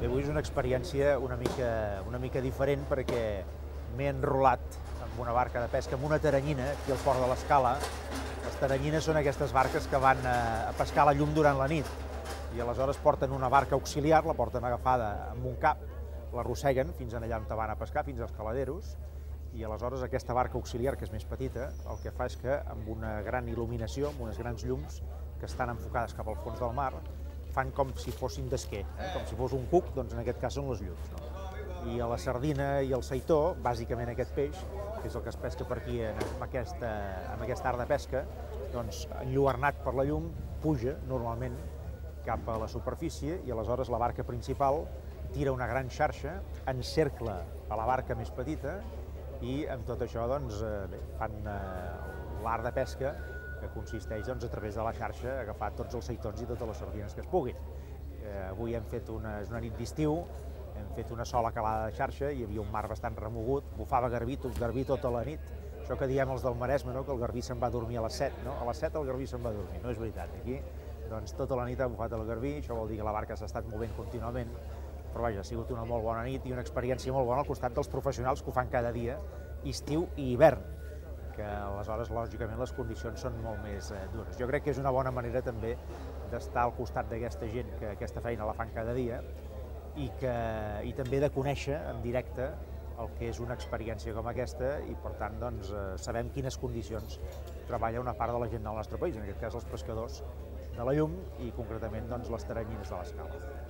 Bé, avui és una experiència una mica diferent perquè m'he enrolat amb una barca de pesca, amb una taranyina, aquí al port de l'Escala. Les taranyines són aquestes barques que van a pescar la llum durant la nit i aleshores porten una barca auxiliar, la porten agafada amb un cap, l'arrosseguen fins allà on van a pescar, fins als caladeros, i aleshores aquesta barca auxiliar, que és més petita, el que fa és que amb una gran il·luminació, amb unes grans llums que estan enfocades cap al fons del mar, fan com si fossin d'esquer, com si fos un cuc, doncs en aquest cas són les llums. I a la sardina i el seitó, bàsicament aquest peix, que és el que es pesca per aquí amb aquest art de pesca, doncs enlluernat per la llum, puja normalment cap a la superfície i aleshores la barca principal tira una gran xarxa, encercla a la barca més petita i amb tot això doncs, fan l'art de pesca que consisteix a través de la xarxa agafar tots els seitons i totes les sardines que es puguin. Avui és una nit d'estiu, hem fet una sola calada de xarxa, hi havia un mar bastant remogut, bufava garbí tota la nit. Això que diem els del Maresme, que el garbí se'n va dormir a les 7, a les 7 el garbí se'n va dormir, no és veritat. Aquí doncs, tota la nit ha bufat el garbí, això vol dir que la barca s'ha estat movent contínuament, però vaja, ha sigut una molt bona nit i una experiència molt bona al costat dels professionals que ho fan cada dia, estiu i hivern, que aleshores, lògicament, les condicions són molt més dures. Jo crec que és una bona manera també d'estar al costat d'aquesta gent que aquesta feina la fan cada dia i també de conèixer en directe el que és una experiència com aquesta i, per tant, doncs, sabem quines condicions treballa una part de la gent del nostre país, en aquest cas els pescadors de la llum i, concretament, doncs, les taranyines de l'Escala.